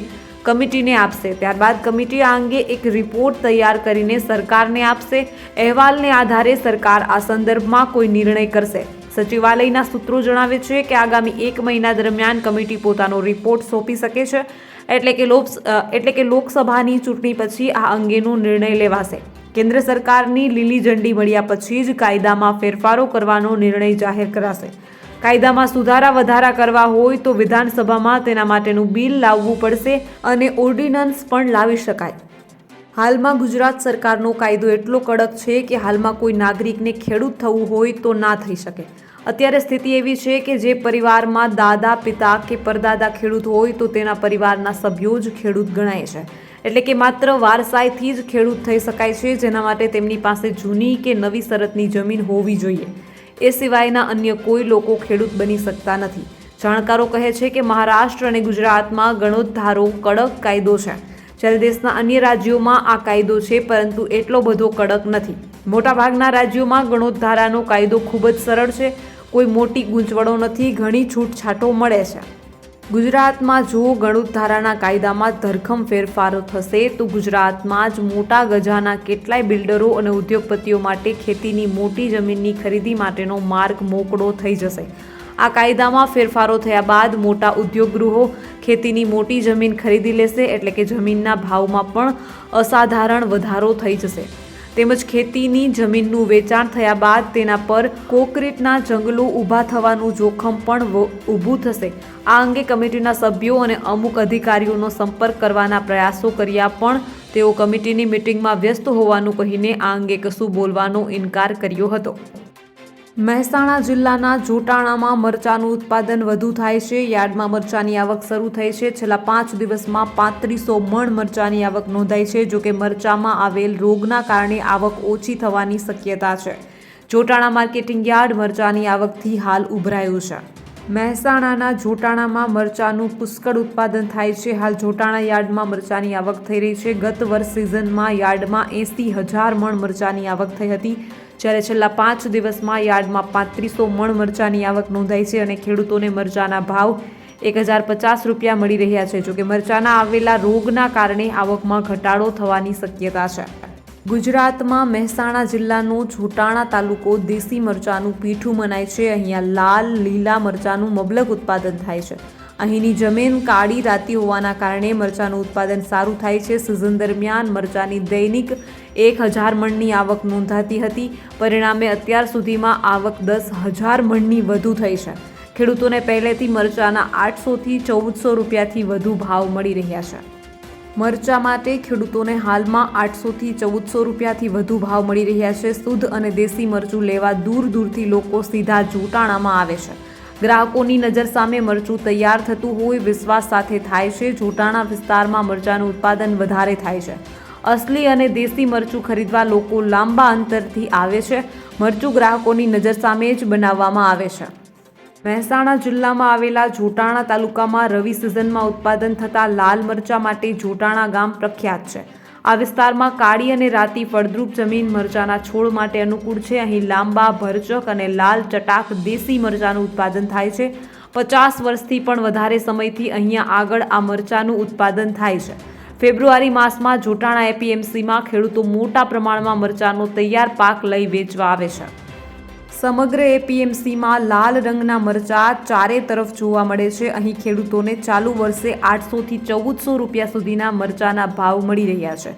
કમિટીને આપશે. ત્યારબાદ કમિટી આ અંગે એક રિપોર્ટ તૈયાર કરીને સરકારને આપશે. અહેવાલને આધારે સરકાર આ સંદર્ભમાં કોઈ નિર્ણય કરશે. સચિવાલયના સૂત્રો જણાવે છે કે આગામી 1 મહિના દરમિયાન કમિટી પોતાનો રિપોર્ટ સોંપી શકે છે. એટલે કે લોકસભાની ચૂંટણી પછી આ અંગેનો નિર્ણય લેવાશે. કેન્દ્ર સરકારની લીલી ઝંડી મળ્યા પછી જ કાયદામાં ફેરફારો કરવાનો નિર્ણય જાહેર કરાશે. કાયદામાં સુધારા વધારા કરવા હોય તો વિધાનસભામાં તેના માટેનું બિલ લાવવું પડશે અને ઓર્ડિનન્સ પણ લાવી શકાય. હાલમાં ગુજરાત સરકારનો કાયદો એટલો કડક છે કે હાલમાં કોઈ નાગરિકને ખેડૂત થવું હોય તો ના થઈ શકે. અત્યારે સ્થિતિ એવી છે કે જે પરિવારમાં દાદા, પિતા કે પરદાદા ખેડૂત હોય તો તેના પરિવારના સભ્યો જ ખેડૂત ગણાય છે. એટલે કે માત્ર વારસાઈથી જ ખેડૂત થઈ શકાય છે, જેના માટે તેમની પાસે જૂની કે નવી શરતની જમીન હોવી જોઈએ. એ સિવાયના અન્ય કોઈ લોકો ખેડૂત બની શકતા નથી. જાણકારો કહે છે કે મહારાષ્ટ્ર અને ગુજરાતમાં ગણોતધારો કડક કાયદો છે, જ્યારે દેશના અન્ય રાજ્યોમાં આ કાયદો છે, પરંતુ એટલો બધો કડક નથી. મોટાભાગના રાજ્યોમાં ગણોતધારાનો કાયદો ખૂબ જ સરળ છે. કોઈ મોટી ગૂંચવણો નથી, ઘણી છૂટછાટો મળે છે. ગુજરાતમાં જો ગણોતધારાના કાયદામાં ધરખમ ફેરફારો થશે તો ગુજરાતમાં જ મોટા ગજાના કેટલાય બિલ્ડરો અને ઉદ્યોગપતિઓ માટે ખેતીની મોટી જમીનની ખરીદી માટેનો માર્ગ મોકળો થઈ જશે. આ કાયદામાં ફેરફારો થયા બાદ મોટા ઉદ્યોગગૃહો ખેતીની મોટી જમીન ખરીદી લેશે, એટલે કે જમીનના ભાવમાં પણ અસાધારણ વધારો થઈ જશે. તેમજ ખેતીની જમીનનું વેચાણ થયા બાદ તેના પર કોન્ક્રીટના જંગલો ઊભા થવાનું જોખમ પણ ઊભું થશે. આ અંગે કમિટીના સભ્યો અને અમુક અધિકારીઓનો સંપર્ક કરવાના પ્રયાસો કર્યા, પણ તેઓ કમિટીની મિટિંગમાં વ્યસ્ત હોવાનું કહીને આ અંગે કશું બોલવાનો ઇનકાર કર્યો હતો. મહેસાણા જિલ્લાના જોટાણામાં મરચાનું ઉત્પાદન વધુ થાય છે. યાર્ડમાં મરચાની આવક શરૂ થઈ છે. છેલ્લા 5 દિવસમાં 3500 મણ મરચાની આવક નોંધાઈ છે. જોકે મરચામાં આવેલ રોગના કારણે આવક ઓછી થવાની શક્યતા છે. જોટાણા માર્કેટિંગ યાર્ડ મરચાની આવકથી હાલ ઉભરાયું છે. મહેસાણાના જોટાણામાં મરચાનું પુષ્કળ ઉત્પાદન થાય છે. હાલ જોટાણા યાર્ડમાં મરચાની આવક થઈ રહી છે. ગત વર્ષ સિઝનમાં યાર્ડમાં 80,000 મણ મરચાની આવક થઈ હતી, જ્યારે છેલ્લા 5 દિવસમાં યાર્ડમાં 3500 મણ મરચાની આવક નોંધાઈ છે અને ખેડૂતોને મરચાના ભાવ 1050 રૂપિયા મળી રહ્યા છે. જોકે મરચાના આવેલા રોગના કારણે આવકમાં ઘટાડો થવાની શક્યતા છે. ગુજરાતમાં મહેસાણા જિલ્લાનો જોટાણા તાલુકો દેશી મરચાનું પીઠું મનાય છે. અહીંયા લાલ, લીલા મરચાનું મબલક ઉત્પાદન થાય છે. અહીંની જમીન કાળી રાતી હોવાના કારણે મરચાનું ઉત્પાદન સારું થાય છે. સિઝન દરમિયાન મરચાની દૈનિક 1000 મણની આવક નોંધાતી હતી. પરિણામે અત્યાર સુધીમાં આવક 10,000 મણની વધુ થઈ છે. ખેડૂતોને પહેલેથી મરચાના 800થી 1400 રૂપિયાથી વધુ ભાવ મળી રહ્યા છે. મરચા માટે ખેડૂતોને હાલમાં 800થી 1400 રૂપિયાથી વધુ ભાવ મળી રહ્યા છે. શુદ્ધ અને દેશી મરચું લેવા દૂર દૂરથી લોકો સીધા જોટાણામાં આવે છે. ગ્રાહકોની નજર સામે મરચું તૈયાર થતું હોય વિશ્વાસ સાથે થાય છે. જોટાણા વિસ્તારમાં મરચાનું ઉત્પાદન વધારે થાય છે. અસલી અને દેશી મરચું ખરીદવા લોકો લાંબા અંતરથી આવે છે. મરચું ગ્રાહકોની નજર સામે જ બનાવવામાં આવે છે. મહેસાણા જિલ્લામાં આવેલા જોટાણા તાલુકામાં રવિ સિઝનમાં ઉત્પાદન થતા લાલ મરચા માટે જોટાણા ગામ પ્રખ્યાત છે. આ વિસ્તારમાં કાળી અને રાતી ફળદ્રુપ જમીન મરચાના છોડ માટે અનુકૂળ છે. અહીં લાંબા, ભરચક અને લાલ ચટાક દેશી મરચાનું ઉત્પાદન થાય છે. 50 વર્ષથી પણ વધારે સમયથી અહીંયા આગળ આ મરચાનું ઉત્પાદન થાય છે. ફેબ્રુઆરી માસમાં જોટાણા એપીએમસીમાં ખેડૂતો મોટા પ્રમાણમાં મરચાનો તૈયાર પાક લઈ વેચવા આવે છે. સમગ્ર એપીએમસીમાં લાલ રંગના મરચાં ચારે તરફ જોવા મળે છે. અહીં ખેડૂતોને ચાલુ વર્ષે 800 થી 1400 રૂપિયા સુધીના મરચાંના ભાવ મળી રહ્યા છે.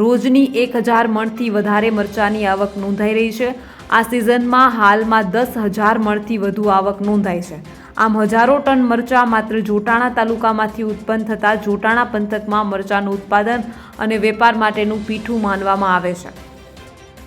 રોજની 1000 મણથી વધારે મરચાંની આવક નોંધાઈ રહી છે. આ સિઝનમાં હાલમાં 10,000 મણથી વધુ આવક નોંધાઈ છે. આમ હજારો ટન મરચાં માત્ર જોટાણા તાલુકામાંથી ઉત્પન્ન થતા જોટાણા પંથકમાં મરચાંનું ઉત્પાદન અને વેપાર માટેનું પીઠું માનવામાં આવે છે.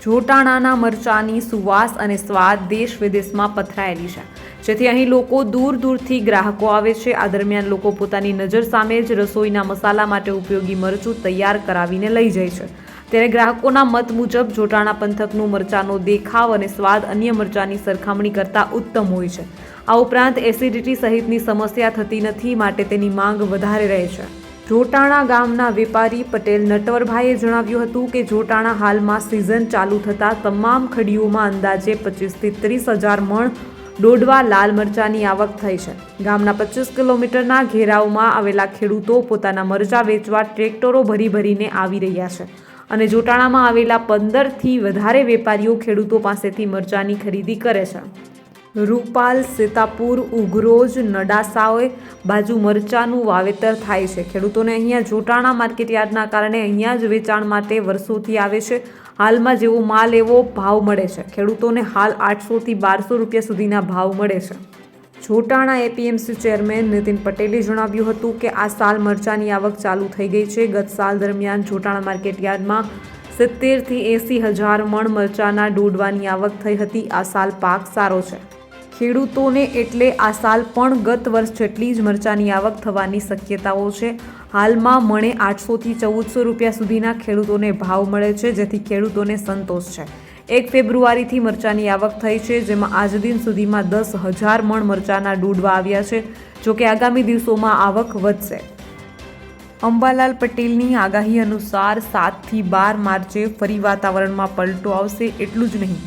જોટાણાના મરચાંની સુવાસ અને સ્વાદ દેશ વિદેશમાં પથરાયેલી છે, જેથી અહીં લોકો દૂર દૂરથી ગ્રાહકો આવે છે. આ દરમિયાન લોકો પોતાની નજર સામે જ રસોઈના મસાલા માટે ઉપયોગી મરચું તૈયાર કરાવીને લઈ જાય છે. ત્યારે ગ્રાહકોના મત મુજબ જોટાણા પંથકનું મરચાંનો દેખાવ અને સ્વાદ અન્ય મરચાંની સરખામણી કરતાં ઉત્તમ હોય છે. આ ઉપરાંત એસિડિટી સહિતની સમસ્યા થતી નથી, માટે તેની માંગ વધારે રહે છે. જોટાણા ગામના વેપારી પટેલ નટવરભાઈએ જણાવ્યું હતું કે જોટાણા હાલમાં સિઝન ચાલુ થતાં તમામ ખડીઓમાં અંદાજે 25,000 થી 30,000 મણ ડોડવા લાલ મરચાંની આવક થઈ છે. ગામના 25 કિલોમીટરના ઘેરાવમાં આવેલા ખેડૂતો પોતાના મરચાં વેચવા ટ્રેક્ટરો ભરીને આવી રહ્યા છે અને જોટાણામાં આવેલા 15 થી વધારે વેપારીઓ ખેડૂતો પાસેથી મરચાંની ખરીદી કરે છે. રૂપાલ, સીતાપુર, ઉઘરોજ, નડાસાઓય બાજુ મરચાંનું વાવેતર થાય છે. ખેડૂતોને અહીંયા જોટાણા માર્કેટયાર્ડના કારણે અહીંયા જ વેચાણ માટે વર્ષોથી આવે છે. હાલમાં જેવો માલ એવો ભાવ મળે છે. ખેડૂતોને હાલ 800 થી 1200 રૂપિયા સુધીના ભાવ મળે છે. જોટાણા એપીએમસી ચેરમેન નીતિન પટેલે જણાવ્યું હતું કે આ સાલ મરચાંની આવક ચાલુ થઈ ગઈ છે. ગત સાલ દરમિયાન જોટાણા માર્કેટયાર્ડમાં 70 થી 80,000 મણ મરચાંના ડોડવાની આવક થઈ હતી. આ સાલ પાક સારો છે. ખેડૂતોને એટલે આ સાલ પણ ગત વર્ષ જેટલી જ મરચાંની આવક થવાની શક્યતાઓ છે. હાલમાં મણે 800 થી 1400 રૂપિયા સુધીના ખેડૂતોને ભાવ મળે છે, જેથી ખેડૂતોને સંતોષ છે. 1 ફેબ્રુઆરીથી મરચાંની આવક થઈ છે, જેમાં આજ દિન સુધીમાં 10,000 મણ મરચાંના ડૂડવા આવ્યા છે. જોકે આગામી દિવસોમાં આવક વધશે. અંબાલાલ પટેલની આગાહી અનુસાર 7 થી 12 માર્ચે ફરી વાતાવરણમાં પલટો આવશે. એટલું જ નહીં,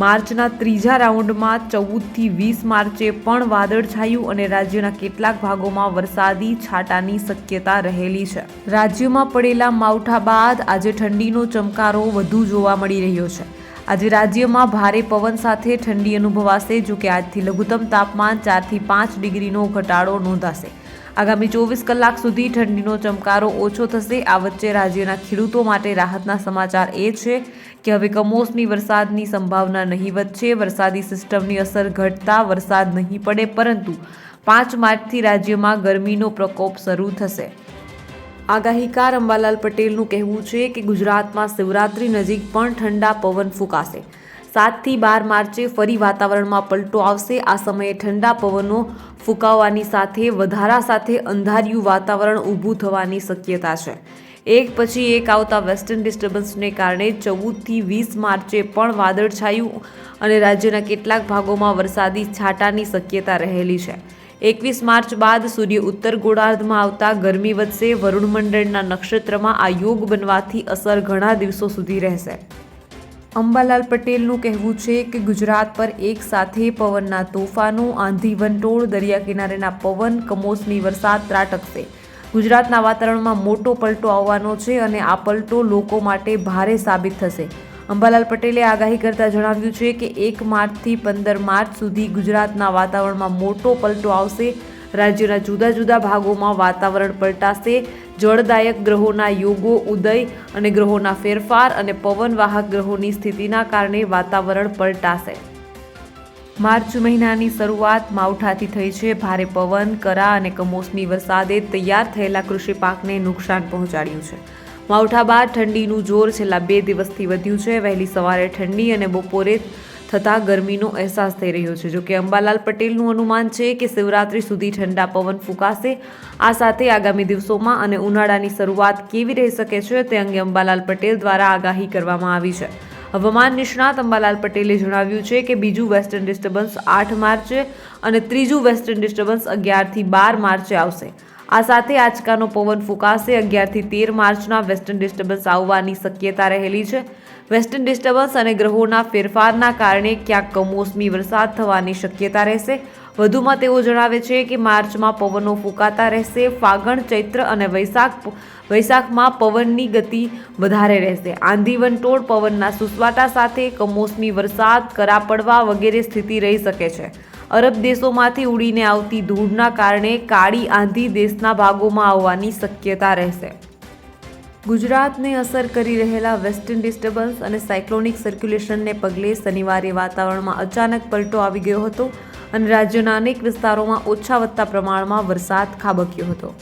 માર્ચના ત્રીજા રાઉન્ડમાં 14 થી 20 માર્ચે પણ વાદળછાયું અને રાજ્યના કેટલાક ભાગોમાં વરસાદી છાંટાની શક્યતા રહેલી છે. રાજ્યમાં પડેલા માવઠા બાદ આજે ઠંડીનો ચમકારો વધુ જોવા મળી રહ્યો છે. આજે રાજ્યમાં ભારે પવન સાથે ઠંડી અનુભવાશે. જોકે આજથી લઘુત્તમ તાપમાન 4 થી 5 ડિગ્રીનો ઘટાડો નોંધાશે. આગામી 24 કલાક સુધી ઠંડીનો ચમકારો ઓછો થશે. આ વચ્ચે રાજ્યના ખેડૂતો માટે રાહતના સમાચાર એ છે કે હવે કમોસમી વરસાદની સંભાવના નહીવત છે. વરસાદી સિસ્ટમની અસર ઘટતા વરસાદ નહીં પડે, પરંતુ 5 માર્ચથી રાજ્યમાં ગરમીનો પ્રકોપ શરૂ થશે. આગાહીકાર અંબાલાલ પટેલનું કહેવું છે કે ગુજરાતમાં શિવરાત્રી નજીક પણ ઠંડા પવન ફૂંકાશે. 7 થી 12 માર્ચે ફરી વાતાવરણમાં પલટો આવશે. આ સમયે ઠંડા પવનો ફૂંકાવાની સાથે વધારા સાથે અંધારિયું વાતાવરણ ઊભું થવાની શક્યતા છે. એક પછી એક આવતા વેસ્ટર્ન ડિસ્ટર્બન્સને કારણે 14 થી 20 માર્ચે પણ વાદળછાયું અને રાજ્યના કેટલાક ભાગોમાં વરસાદી છાંટાની શક્યતા રહેલી છે. 21 માર્ચ બાદ સૂર્ય ઉત્તર ગોળાર્ધમાં આવતા ગરમી વધશે. વરુણ મંડળના નક્ષત્રમાં આ યોગ બનવાથી અસર ઘણા દિવસો સુધી રહેશે. અંબાલાલ પટેલનું કહેવું છે કે ગુજરાત પર એક સાથે પવનના તોફાનો, આંધી, વંટોળ, દરિયા કિનારેના પવન, કમોસમી વરસાદ ત્રાટકશે. ગુજરાતના વાતાવરણમાં મોટો પલટો આવવાનો છે અને આ પલટો લોકો માટે ભારે સાબિત થશે. અંબાલાલ પટેલે આગાહી કરતા જણાવ્યું છે કે 1 માર્ચથી 15 માર્ચ સુધી ગુજરાતના વાતાવરણમાં મોટો પલટો આવશે. રાજ્યના જુદા જુદા ભાગોમાં વાતાવરણ પલટાશે. જળદાયક ગ્રહોના યોગો, ઉદય અને ગ્રહોના ફેરફાર અને પવનવાહક ગ્રહોની સ્થિતિના કારણે વાતાવરણ પલટાશે. માર્ચ મહિનાની શરૂઆત માવઠાથી થઈ છે. ભારે પવન, કરા અને કમોસમી વરસાદે તૈયાર થયેલા કૃષિ પાકને નુકસાન પહોંચાડ્યું છે. માવઠા બાદ ઠંડીનું જોર છેલ્લા 2 દિવસથી વધ્યું છે. વહેલી સવારે ઠંડી અને બપોરે થતાં ગરમીનો અહેસાસ થઈ રહ્યો છે. જોકે અંબાલાલ પટેલનું અનુમાન છે કે શિવરાત્રી સુધી ઠંડા પવન ફૂંકાશે. આ સાથે આગામી દિવસોમાં અને ઉનાળાની શરૂઆત કેવી રહી શકે છે તે અંગે અંબાલાલ પટેલ દ્વારા આગાહી કરવામાં આવી છે. હવામાન નિષ્ણાત અંબાલાલ પટેલે જણાવ્યું છે કે બીજું વેસ્ટર્ન ડિસ્ટર્બન્સ 8 માર્ચે અને ત્રીજું વેસ્ટર્ન ડિસ્ટર્બન્સ 11 થી 12 માર્ચે આવશે. આ સાથે આંચકાનો પવન ફૂંકાશે. 11 થી 13 માર્ચના વેસ્ટર્ન ડિસ્ટર્બન્સ આવવાની શક્યતા રહેલી છે. વેસ્ટર્ન ડિસ્ટર્બન્સ અને ગ્રહોના ફેરફારના કારણે ક્યાંક કમોસમી વરસાદ થવાની શક્યતા રહેશે. વધુમાં તેઓ જણાવે છે કે માર્ચમાં પવનો ફૂંકાતા રહેશે. ફાગણ, ચૈત્ર અને વૈશાખમાં પવનની ગતિ વધારે રહેશે. આંધી, વંટોળ, પવનના સુસવાટા સાથે કમોસમી વરસાદ, કરા પડવા વગેરે સ્થિતિ રહી શકે છે. અરબ દેશોમાંથી ઉડીને આવતી ધૂળના કારણે કાળી આંધી દેશના ભાગોમાં આવવાની શક્યતા રહેશે. ગુજરાતને અસર કરી રહેલા વેસ્ટર્ન ડિસ્ટર્બન્સ અને સાયક્લોનિક સર્ક્યુલેશનને પગલે શનિવારે વાતાવરણમાં અચાનક પલટો આવી ગયો હતો અને રાજ્યના અનેક વિસ્તારોમાં ઓછા વત્તા પ્રમાણમાં વરસાદ ખાબક્યો હતો.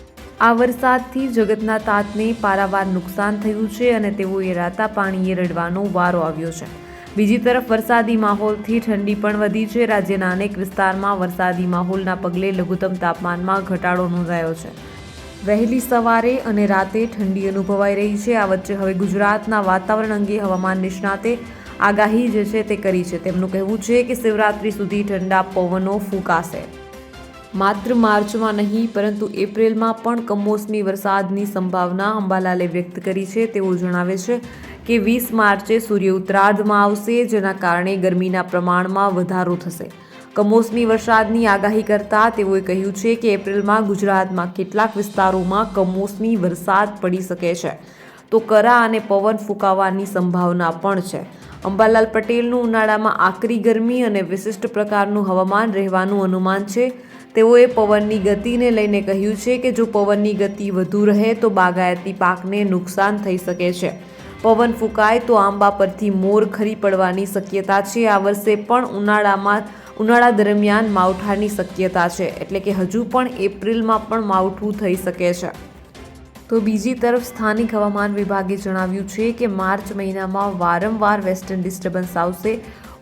આ વરસાદથી જગતના તાતને પારાવાર નુકસાન થયું છે અને તેઓએ રાતા પાણીએ રડવાનો વારો આવ્યો છે. બીજી તરફ વરસાદી માહોલથી ઠંડી પણ વધી છે. રાજ્યના અનેક વિસ્તારમાં વરસાદી માહોલના પગલે લઘુત્તમ તાપમાનમાં ઘટાડો નોંધાયો છે. વહેલી સવારે અને રાતે ઠંડી અનુભવાઈ રહી છે. આ વચ્ચે હવે ગુજરાતના વાતાવરણ અંગે હવામાન નિષ્ણાતે આગાહી જે છે તે કરી છે. તેમનું કહેવું છે કે શિવરાત્રી સુધી ઠંડા પવનો ફૂંકાશે. માત્ર માર્ચમાં નહીં પરંતુ એપ્રિલમાં પણ કમોસમી વરસાદની સંભાવના અંબાલાલે વ્યક્ત કરી છે. તેઓ જણાવે છે કે 20 માર્ચે સૂર્ય ઉત્તરાર્ધમાં આવશે, જેના કારણે ગરમીના પ્રમાણમાં વધારો થશે. કમોસમી વરસાદની આગાહી કરતા તેઓએ કહ્યું છે કે એપ્રિલમાં ગુજરાતમાં કેટલાક વિસ્તારોમાં કમોસમી વરસાદ પડી શકે છે, તો કરા અને પવન ફૂંકાવાની સંભાવના પણ છે. અંબાલાલ પટેલનું ઉનાળામાં આકરી ગરમી અને વિશિષ્ટ પ્રકારનું હવામાન રહેવાનું અનુમાન છે. તેઓએ પવનની ગતિને લઈને કહ્યું છે કે જો પવનની ગતિ વધુ રહે તો બાગાયતી પાકને નુકસાન થઈ શકે છે. પવન ફૂંકાય તો આંબા પરથી મોર ખરી પડવાની શક્યતા છે. આ વર્ષે પણ ઉનાળા દરમિયાન માવઠાની શક્યતા છે, એટલે કે હજુ પણ એપ્રિલમાં પણ માવઠું થઈ શકે છે. તો બીજી તરફ સ્થાનિક હવામાન વિભાગે જણાવ્યું છે કે માર્ચ મહિનામાં વારંવાર વેસ્ટર્ન ડિસ્ટર્બન્સ આવશે.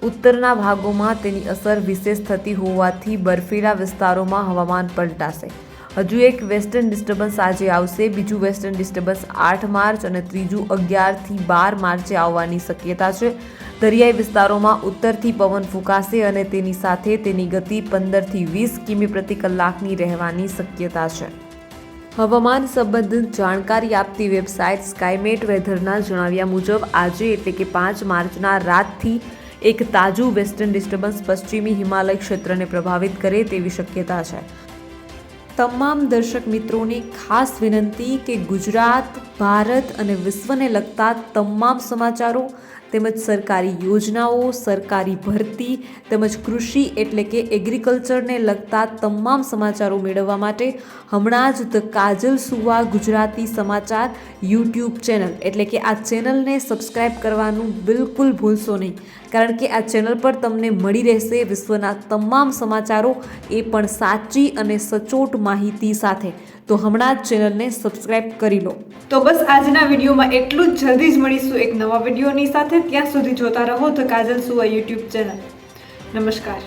ઉત્તરના ભાગોમાં તેની અસર વિશેષ થતી હોવાથી બર્ફીલા વિસ્તારોમાં હવામાન પલટાશે. હજુ એક વેસ્ટર્ન ડિસ્ટર્બન્સ આજે આવશે. બીજું વેસ્ટર્ન ડિસ્ટર્બન્સ 8 માર્ચ અને ત્રીજું 11 થી 12 માર્ચે આવવાની શક્યતા છે. દરિયાઈ વિસ્તારોમાં ઉત્તરથી પવન ફૂંકાશે અને તેની સાથે તેની ગતિ 15 થી 20 કિમી પ્રતિ કલાકની રહેવાની શક્યતા છે. હવામાન સંબંધિત જાણકારી આપતી વેબસાઇટ સ્કાયમેટ વેધરના જણાવ્યા મુજબ આજે એટલે કે 5 માર્ચના રાતથી એક તાજું વેસ્ટર્ન ડિસ્ટર્બન્સ પશ્ચિમી હિમાલય ક્ષેત્રને પ્રભાવિત કરે તેવી શક્યતા છે. તમામ દર્શક મિત્રોને ખાસ વિનંતી કે ગુજરાત, ભારત અને વિશ્વને લગતા તમામ સમાચારો તેમજ સરકારી યોજનાઓ, સરકારી ભરતી તેમજ કૃષિ એટલે કે એગ્રીકલ્ચરને લગતા તમામ સમાચારો મેળવવા માટે હમણાં જ ધ કાજલ સુવા ગુજરાતી સમાચાર યુટ્યુબ ચેનલ એટલે કે આ ચેનલને સબસ્ક્રાઈબ કરવાનું બિલકુલ ભૂલશો નહીં, કારણ કે આ ચેનલ પર તમને મળી રહેશે વિશ્વના તમામ સમાચારો, એ પણ સાચી અને સચોટ માહિતી સાથે. તો હમણાં જ ચેનલને સબસ્ક્રાઇબ કરી લો. તો બસ આજના વિડીયોમાં એટલું જ. જલ્દી જ મળીશું એક નવા વિડીયોની સાથે. ત્યાં સુધી જોતા રહો ધ કાજલ સુવા યુટ્યુબ ચેનલ. નમસ્કાર.